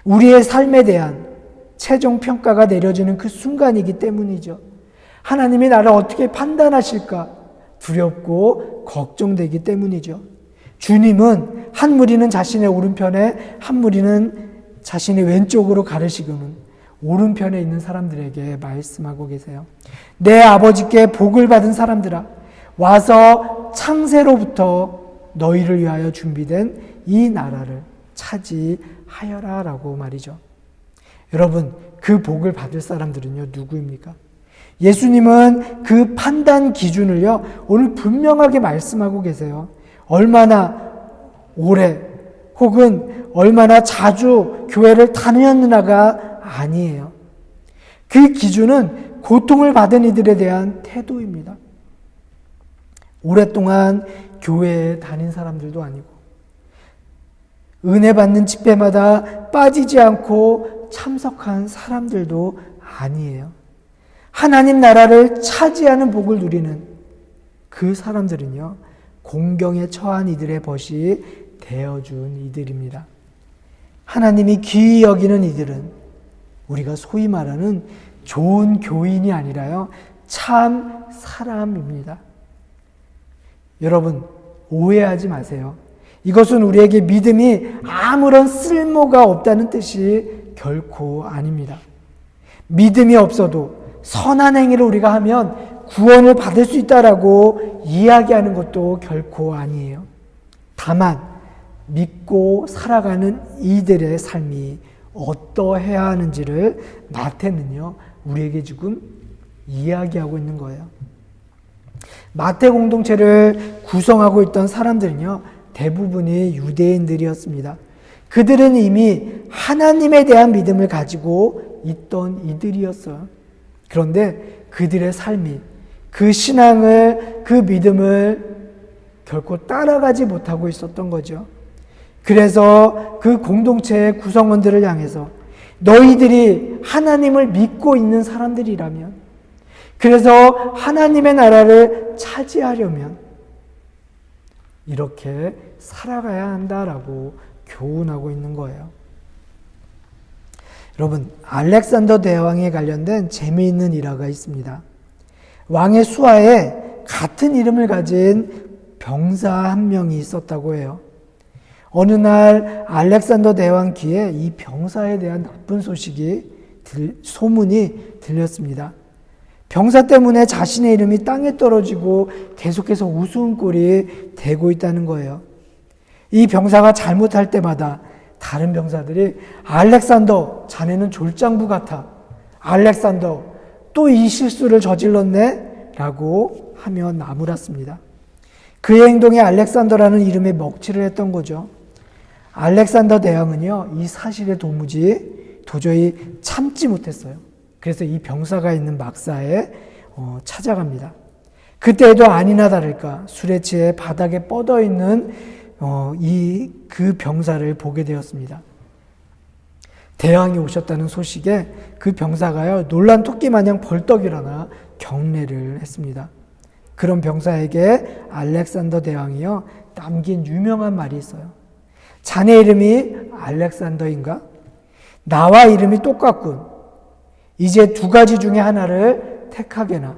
우리의 삶에 대한 최종 평가가 내려지는 그 순간이기 때문이죠. 하나님이 나를 어떻게 판단하실까 두렵고 걱정되기 때문이죠. 주님은 한 무리는 자신의 오른편에, 한 무리는 자신의 왼쪽으로 가르시고는 오른편에 있는 사람들에게 말씀하고 계세요. 내 아버지께 복을 받은 사람들아, 와서 창세로부터 너희를 위하여 준비된 이 나라를 차지하여라 라고 말이죠. 여러분, 그 복을 받을 사람들은요, 누구입니까? 예수님은 그 판단 기준을요, 오늘 분명하게 말씀하고 계세요. 얼마나 오래 혹은 얼마나 자주 교회를 다녔느냐가 아니에요. 그 기준은 고통을 받은 이들에 대한 태도입니다. 오랫동안 교회에 다닌 사람들도 아니고, 은혜 받는 집회마다 빠지지 않고 참석한 사람들도 아니에요. 하나님 나라를 차지하는 복을 누리는 그 사람들은요, 공경에 처한 이들의 벗이 되어준 이들입니다. 하나님이 귀히 여기는 이들은 우리가 소위 말하는 좋은 교인이 아니라요, 참 사람입니다. 여러분, 오해하지 마세요. 이것은 우리에게 믿음이 아무런 쓸모가 없다는 뜻이 결코 아닙니다. 믿음이 없어도 선한 행위를 우리가 하면 구원을 받을 수 있다라고 이야기하는 것도 결코 아니에요. 다만 믿고 살아가는 이들의 삶이 어떠해야 하는지를 마태는요, 우리에게 지금 이야기하고 있는 거예요. 마태 공동체를 구성하고 있던 사람들은요, 대부분이 유대인들이었습니다. 그들은 이미 하나님에 대한 믿음을 가지고 있던 이들이었어요. 그런데 그들의 삶이 그 신앙을, 그 믿음을 결코 따라가지 못하고 있었던 거죠. 그래서 그 공동체의 구성원들을 향해서 너희들이 하나님을 믿고 있는 사람들이라면, 그래서 하나님의 나라를 차지하려면 이렇게 살아가야 한다라고 교훈하고 있는 거예요. 여러분, 알렉산더 대왕에 관련된 재미있는 일화가 있습니다. 왕의 수하에 같은 이름을 가진 병사 한 명이 있었다고 해요. 어느 날 알렉산더 대왕 귀에 이 병사에 대한 나쁜 소문이 들렸습니다. 병사 때문에 자신의 이름이 땅에 떨어지고 계속해서 우스운 꼴이 되고 있다는 거예요. 이 병사가 잘못할 때마다 다른 병사들이 알렉산더, 자네는 졸장부 같아. 알렉산더, 또 이 실수를 저질렀네? 라고 하며 나무랐습니다. 그의 행동에 알렉산더라는 이름에 먹칠을 했던 거죠. 알렉산더 대왕은요, 이 사실에 도저히 참지 못했어요. 그래서 이 병사가 있는 막사에 찾아갑니다. 그때에도 아니나 다를까 술에 취해 바닥에 뻗어 있는 그 병사를 보게 되었습니다. 대왕이 오셨다는 소식에 그 병사가요, 놀란 토끼 마냥 벌떡 일어나 경례를 했습니다. 그런 병사에게 알렉산더 대왕이요, 남긴 유명한 말이 있어요. 자네 이름이 알렉산더인가? 나와 이름이 똑같군. 이제 두 가지 중에 하나를 택하게나.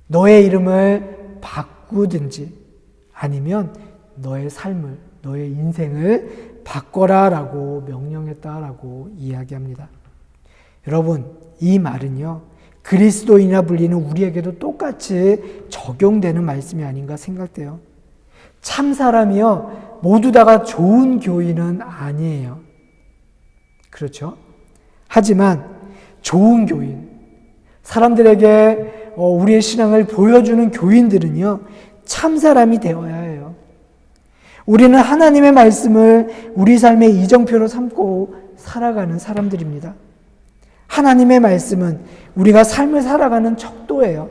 너의 이름을 바꾸든지 아니면 너의 삶을, 너의 인생을 바꿔라라고 명령했다라고 이야기합니다. 여러분, 이 말은요, 그리스도인이라 불리는 우리에게도 똑같이 적용되는 말씀이 아닌가 생각돼요. 참 사람이요, 모두 다가 좋은 교인은 아니에요. 그렇죠? 하지만 좋은 교인, 사람들에게 우리의 신앙을 보여주는 교인들은요, 참 사람이 되어야 해요. 우리는 하나님의 말씀을 우리 삶의 이정표로 삼고 살아가는 사람들입니다. 하나님의 말씀은 우리가 삶을 살아가는 척도예요.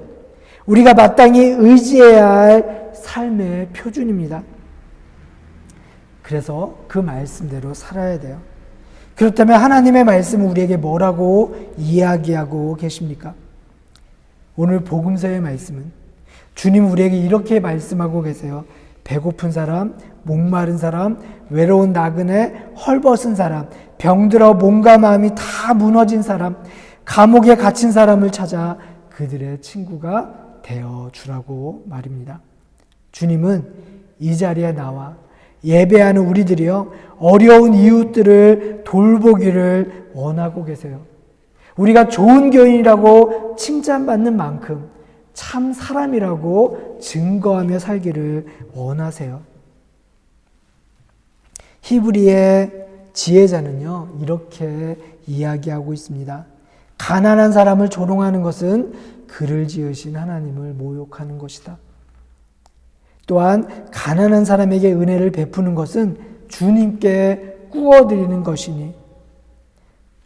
우리가 마땅히 의지해야 할 삶의 표준입니다. 그래서 그 말씀대로 살아야 돼요. 그렇다면 하나님의 말씀은 우리에게 뭐라고 이야기하고 계십니까? 오늘 복음서의 말씀은 주님 우리에게 이렇게 말씀하고 계세요. 배고픈 사람, 목마른 사람, 외로운 나그네, 헐벗은 사람, 병들어 몸과 마음이 다 무너진 사람, 감옥에 갇힌 사람을 찾아 그들의 친구가 되어주라고 말입니다. 주님은 이 자리에 나와 예배하는 우리들이요, 어려운 이웃들을 돌보기를 원하고 계세요. 우리가 좋은 교인이라고 칭찬받는 만큼 참 사람이라고 증거하며 살기를 원하세요. 히브리의 지혜자는요, 이렇게 이야기하고 있습니다. 가난한 사람을 조롱하는 것은 그를 지으신 하나님을 모욕하는 것이다. 또한 가난한 사람에게 은혜를 베푸는 것은 주님께 꾸어드리는 것이니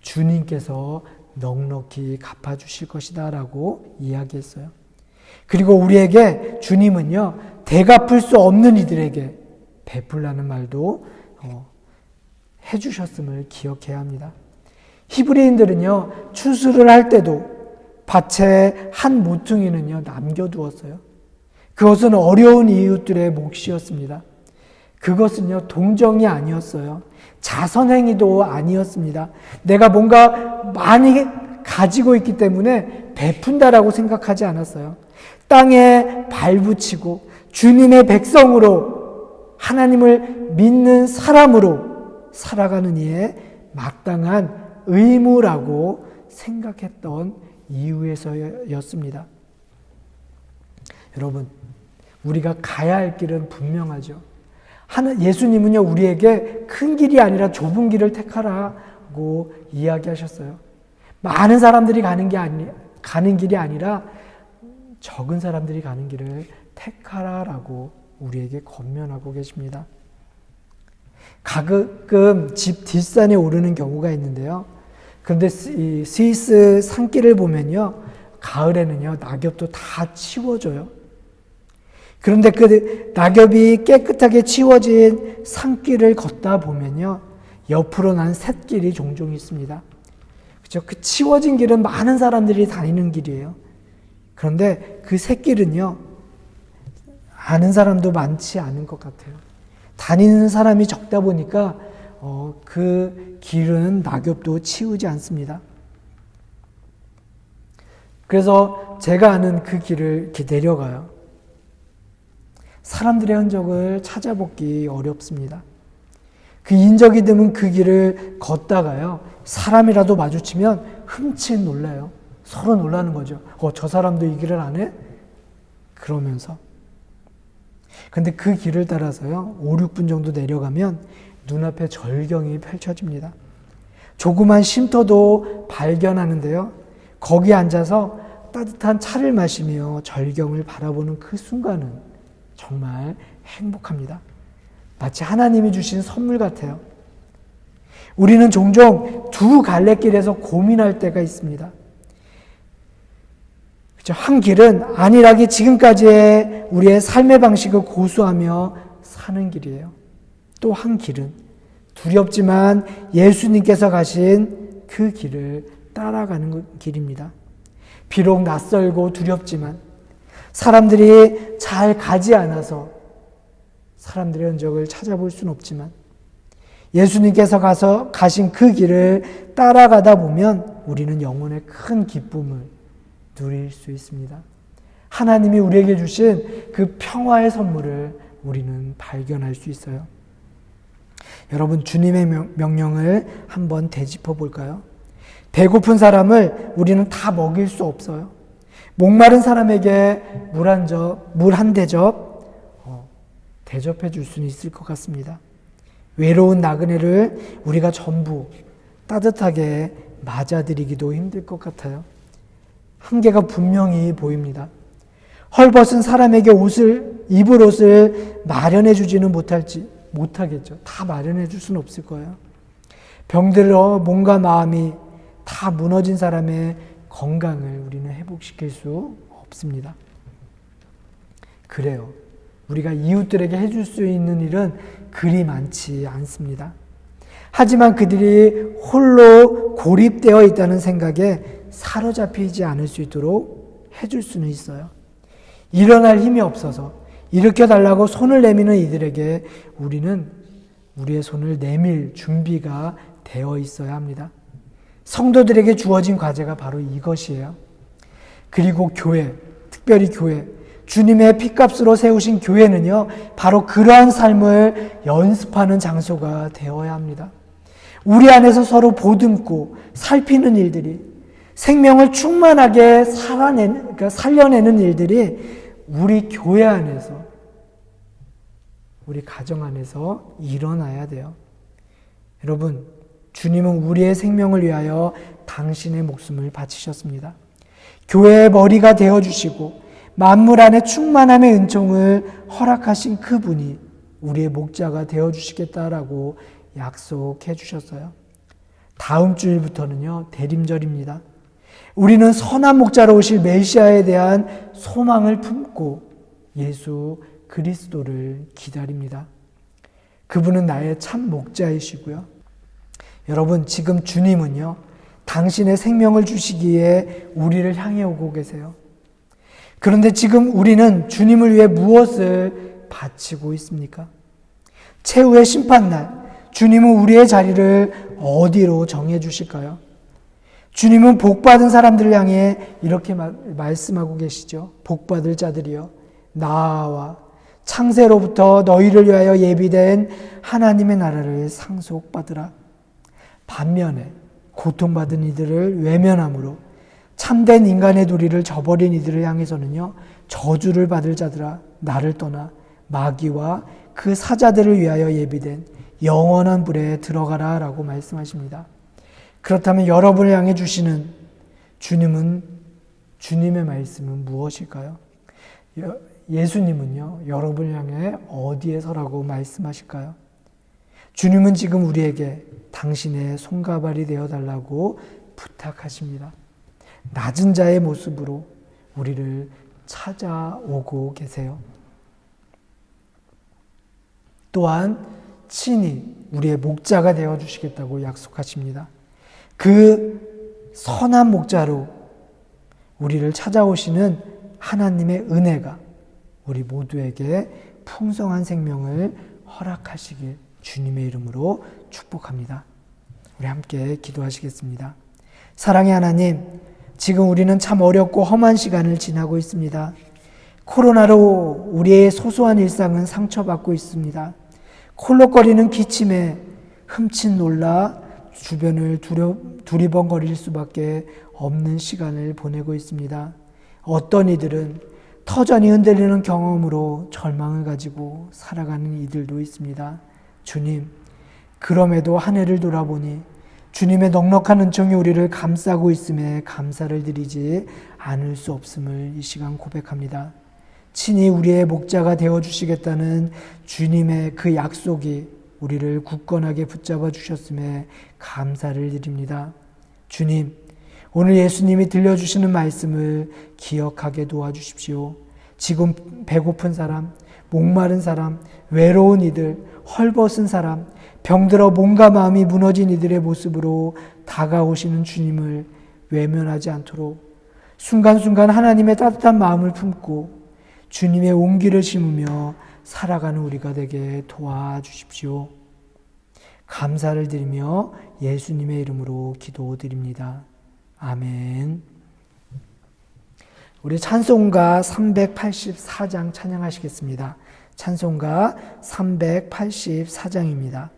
주님께서 넉넉히 갚아주실 것이다 라고 이야기했어요. 그리고 우리에게 주님은요, 되갚을 수 없는 이들에게 베풀라는 말도 해주셨음을 기억해야 합니다. 히브리인들은요, 추수를 할 때도 밭에 한 모퉁이는요, 남겨두었어요. 그것은 어려운 이웃들의 몫이었습니다. 그것은요, 동정이 아니었어요. 자선행위도 아니었습니다. 내가 뭔가 많이 가지고 있기 때문에 베푼다라고 생각하지 않았어요. 땅에 발붙이고 주님의 백성으로, 하나님을 믿는 사람으로 살아가는 이의 마땅한 의무라고 생각했던 이유에서였습니다. 여러분, 우리가 가야 할 길은 분명하죠. 예수님은요, 우리에게 큰 길이 아니라 좁은 길을 택하라고 이야기하셨어요. 많은 사람들이 가는 길이 아니라 적은 사람들이 가는 길을 택하라라고 우리에게 권면하고 계십니다. 가끔 집 뒷산에 오르는 경우가 있는데요. 그런데 이 스위스 산길을 보면요, 가을에는요, 낙엽도 다 치워져요. 그런데 그 낙엽이 깨끗하게 치워진 산길을 걷다 보면요, 옆으로 난 샛길이 종종 있습니다. 그렇죠? 그 치워진 길은 많은 사람들이 다니는 길이에요. 그런데 그 샛길은요, 아는 사람도 많지 않은 것 같아요. 다니는 사람이 적다 보니까 그 길은 낙엽도 치우지 않습니다. 그래서 제가 아는 그 길을 이렇게 내려가요. 사람들의 흔적을 찾아보기 어렵습니다. 그 인적이 드문 그 길을 걷다가요, 사람이라도 마주치면 흠칫 놀라요. 서로 놀라는 거죠. 저 사람도 이 길을 안 해? 그러면서. 근데 그 길을 따라서요, 5, 6분 정도 내려가면 눈앞에 절경이 펼쳐집니다. 조그만 쉼터도 발견하는데요, 거기 앉아서 따뜻한 차를 마시며 절경을 바라보는 그 순간은 정말 행복합니다. 마치 하나님이 주신 선물 같아요. 우리는 종종 두 갈래길에서 고민할 때가 있습니다. 그렇죠? 한 길은 안일하게 지금까지의 우리의 삶의 방식을 고수하며 사는 길이에요. 또 한 길은 두렵지만 예수님께서 가신 그 길을 따라가는 길입니다. 비록 낯설고 두렵지만, 사람들이 잘 가지 않아서 사람들의 흔적을 찾아볼 수는 없지만, 예수님께서 가신 그 길을 따라가다 보면 우리는 영혼의 큰 기쁨을 누릴 수 있습니다. 하나님이 우리에게 주신 그 평화의 선물을 우리는 발견할 수 있어요. 여러분, 주님의 명령을 한번 되짚어 볼까요? 배고픈 사람을 우리는 다 먹일 수 없어요. 목마른 사람에게 물 한 대접 대접해 줄 수는 있을 것 같습니다. 외로운 나그네를 우리가 전부 따뜻하게 맞아들이기도 힘들 것 같아요. 한계가 분명히 보입니다. 헐벗은 사람에게 입을 옷을 마련해 주지는 못하겠죠. 다 마련해 줄 수는 없을 거예요. 병들어 몸과 마음이 다 무너진 사람의 건강을 우리는 회복시킬 수 없습니다. 그래요. 우리가 이웃들에게 해줄 수 있는 일은 그리 많지 않습니다. 하지만 그들이 홀로 고립되어 있다는 생각에 사로잡히지 않을 수 있도록 해줄 수는 있어요. 일어날 힘이 없어서 일으켜달라고 손을 내미는 이들에게 우리는 우리의 손을 내밀 준비가 되어 있어야 합니다. 성도들에게 주어진 과제가 바로 이것이에요. 그리고 교회, 특별히 교회, 주님의 피값으로 세우신 교회는요, 바로 그러한 삶을 연습하는 장소가 되어야 합니다. 우리 안에서 서로 보듬고 살피는 일들이, 생명을 충만하게 살려내는 일들이 우리 교회 안에서, 우리 가정 안에서 일어나야 돼요. 여러분, 주님은 우리의 생명을 위하여 당신의 목숨을 바치셨습니다. 교회의 머리가 되어주시고 만물 안에 충만함의 은총을 허락하신 그분이 우리의 목자가 되어주시겠다라고 약속해 주셨어요. 다음 주일부터는요, 대림절입니다. 우리는 선한 목자로 오실 메시아에 대한 소망을 품고 예수 그리스도를 기다립니다. 그분은 나의 참 목자이시고요. 여러분, 지금 주님은요, 당신의 생명을 주시기에 우리를 향해 오고 계세요. 그런데 지금 우리는 주님을 위해 무엇을 바치고 있습니까? 최후의 심판날, 주님은 우리의 자리를 어디로 정해 주실까요? 주님은 복받은 사람들을 향해 이렇게 말씀하고 계시죠. 복받을 자들이여, 나와 창세로부터 너희를 위하여 예비된 하나님의 나라를 상속받으라. 반면에 고통받은 이들을 외면함으로 참된 인간의 도리를 저버린 이들을 향해서는요, 저주를 받을 자들아, 나를 떠나 마귀와 그 사자들을 위하여 예비된 영원한 불에 들어가라 라고 말씀하십니다. 그렇다면 여러분을 향해 주시는 주님의 말씀은 무엇일까요? 예수님은요, 여러분을 향해 어디에 서라고 말씀하실까요? 주님은 지금 우리에게 당신의 손가발이 되어달라고 부탁하십니다. 낮은 자의 모습으로 우리를 찾아오고 계세요. 또한 친히 우리의 목자가 되어 주시겠다고 약속하십니다. 그 선한 목자로 우리를 찾아오시는 하나님의 은혜가 우리 모두에게 풍성한 생명을 허락하시길 주님의 이름으로 축복합니다. 우리 함께 기도하시겠습니다. 사랑의 하나님, 지금 우리는 참 어렵고 험한 시간을 지나고 있습니다. 코로나로 우리의 소소한 일상은 상처받고 있습니다. 콜록거리는 기침에 흠칫 놀라 주변을 두리번거릴 수밖에 없는 시간을 보내고 있습니다. 어떤 이들은 터전이 흔들리는 경험으로 절망을 가지고 살아가는 이들도 있습니다. 주님, 그럼에도 한 해를 돌아보니 주님의 넉넉한 은총이 우리를 감싸고 있음에 감사를 드리지 않을 수 없음을 이 시간 고백합니다. 친히 우리의 목자가 되어주시겠다는 주님의 그 약속이 우리를 굳건하게 붙잡아 주셨음에 감사를 드립니다. 주님, 오늘 예수님이 들려주시는 말씀을 기억하게 도와주십시오. 지금 배고픈 사람, 목마른 사람, 외로운 이들, 헐벗은 사람, 병들어 몸과 마음이 무너진 이들의 모습으로 다가오시는 주님을 외면하지 않도록 순간순간 하나님의 따뜻한 마음을 품고 주님의 온기를 심으며 살아가는 우리가 되게 도와주십시오. 감사를 드리며 예수님의 이름으로 기도드립니다. 아멘. 우리 찬송가 384장 찬양하시겠습니다. 찬송가 384장입니다.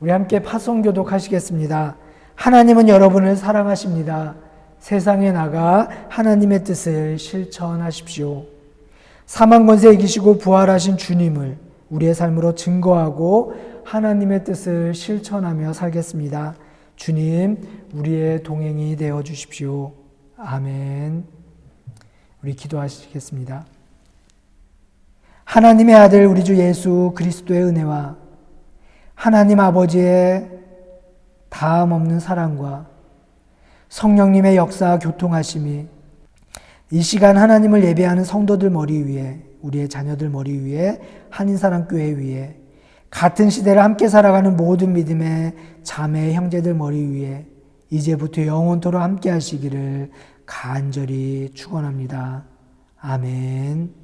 우리 함께 파송교독 하시겠습니다. 하나님은 여러분을 사랑하십니다. 세상에 나가 하나님의 뜻을 실천하십시오. 사망 권세 이기시고 부활하신 주님을 우리의 삶으로 증거하고 하나님의 뜻을 실천하며 살겠습니다. 주님, 우리의 동행이 되어 주십시오. 아멘. 우리 기도하시겠습니다. 하나님의 아들 우리 주 예수 그리스도의 은혜와 하나님 아버지의 다함 없는 사랑과 성령님의 역사 교통하심이 이 시간 하나님을 예배하는 성도들 머리 위에, 우리의 자녀들 머리 위에, 한인사랑교회 위에, 같은 시대를 함께 살아가는 모든 믿음의 자매 형제들 머리 위에 이제부터 영원토록 함께 하시기를 간절히 축원합니다. 아멘.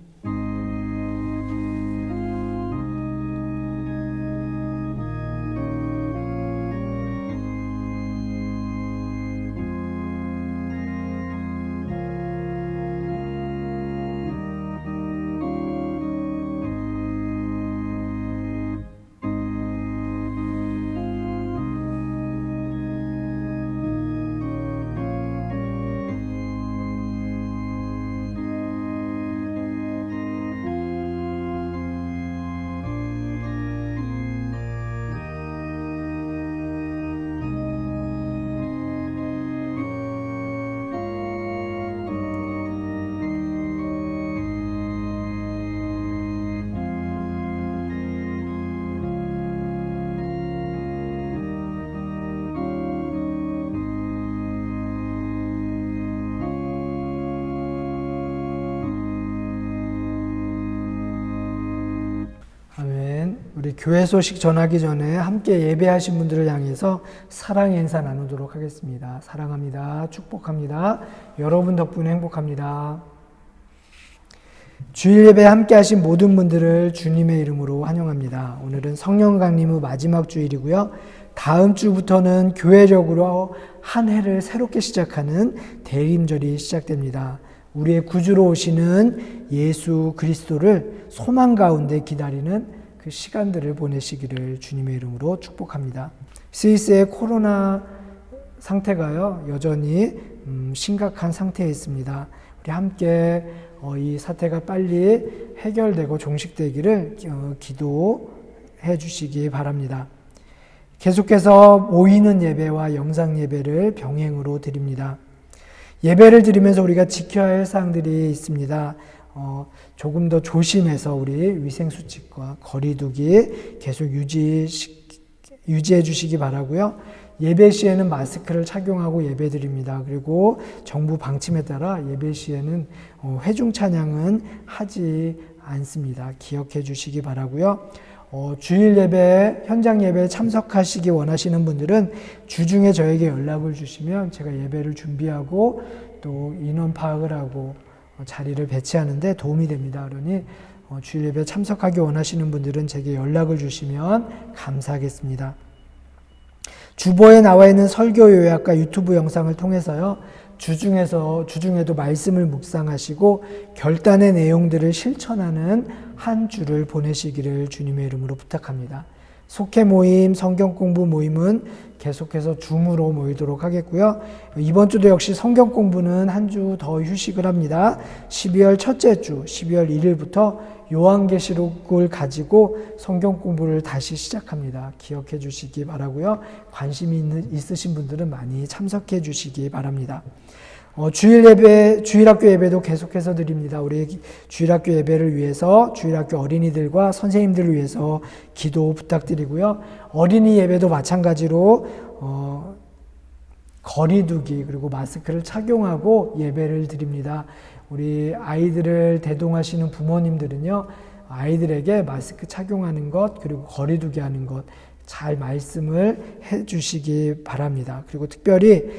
우리 교회 소식 전하기 전에 함께 예배하신 분들을 향해서 사랑의 인사 나누도록 하겠습니다. 사랑합니다. 축복합니다. 여러분 덕분에 행복합니다. 주일 예배에 함께 하신 모든 분들을 주님의 이름으로 환영합니다. 오늘은 성령 강림 후 마지막 주일이고요. 다음 주부터는 교회적으로 한 해를 새롭게 시작하는 대림절이 시작됩니다. 우리의 구주로 오시는 예수 그리스도를 소망 가운데 기다리는 그 시간들을 보내시기를 주님의 이름으로 축복합니다. 스위스의 코로나 상태가요, 여전히 심각한 상태에 있습니다. 우리 함께 이 사태가 빨리 해결되고 종식되기를 기도해 주시기 바랍니다. 계속해서 모이는 예배와 영상 예배를 병행으로 드립니다. 예배를 드리면서 우리가 지켜야 할 사항들이 있습니다. 조금 더 조심해서 우리 위생수칙과 거리두기 계속 유지해 주시기 바라고요. 예배 시에는 마스크를 착용하고 예배 드립니다. 그리고 정부 방침에 따라 예배 시에는 회중 찬양은 하지 않습니다. 기억해 주시기 바라고요. 주일 예배, 현장 예배에 참석하시기 원하시는 분들은 주중에 저에게 연락을 주시면 제가 예배를 준비하고 또 인원 파악을 하고 자리를 배치하는데 도움이 됩니다. 그러니 주일 예배에 참석하기 원하시는 분들은 제게 연락을 주시면 감사하겠습니다. 주보에 나와 있는 설교 요약과 유튜브 영상을 통해서요, 주중에도 말씀을 묵상하시고 결단의 내용들을 실천하는 한 주를 보내시기를 주님의 이름으로 부탁합니다. 속회 모임, 성경 공부 모임은 계속해서 줌으로 모이도록 하겠고요. 이번 주도 역시 성경 공부는 한 주 더 휴식을 합니다. 12월 첫째 주, 12월 1일부터 요한계시록을 가지고 성경 공부를 다시 시작합니다. 기억해 주시기 바라고요. 관심이 있으신 분들은 많이 참석해 주시기 바랍니다. 주일학교 예배도 계속해서 드립니다. 우리 주일학교 예배를 위해서 주일학교 어린이들과 선생님들을 위해서 기도 부탁드리고요. 어린이 예배도 마찬가지로 거리두기 그리고 마스크를 착용하고 예배를 드립니다. 우리 아이들을 대동하시는 부모님들은요, 아이들에게 마스크 착용하는 것 그리고 거리두기 하는 것 잘 말씀을 해 주시기 바랍니다. 그리고 특별히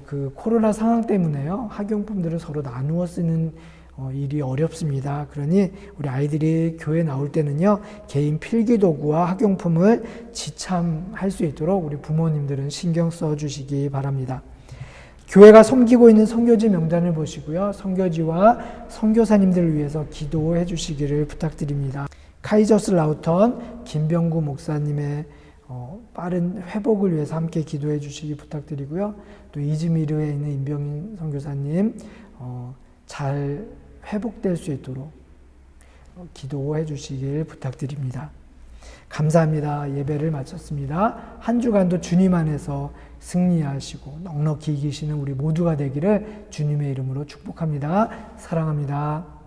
그 코로나 상황 때문에요, 학용품들을 서로 나누어 쓰는 일이 어렵습니다. 그러니 우리 아이들이 교회 나올 때는요, 개인 필기도구와 학용품을 지참할 수 있도록 우리 부모님들은 신경 써 주시기 바랍니다. 교회가 섬기고 있는 선교지 명단을 보시고요, 선교지와 선교사님들을 위해서 기도해 주시기를 부탁드립니다. 카이저슬라우턴 김병구 목사님의 빠른 회복을 위해서 함께 기도해 주시기 부탁드리고요. 또 이즈미르에 있는 임병인 선교사님 잘 회복될 수 있도록 기도해 주시길 부탁드립니다. 감사합니다. 예배를 마쳤습니다. 한 주간도 주님 안에서 승리하시고 넉넉히 이기시는 우리 모두가 되기를 주님의 이름으로 축복합니다. 사랑합니다.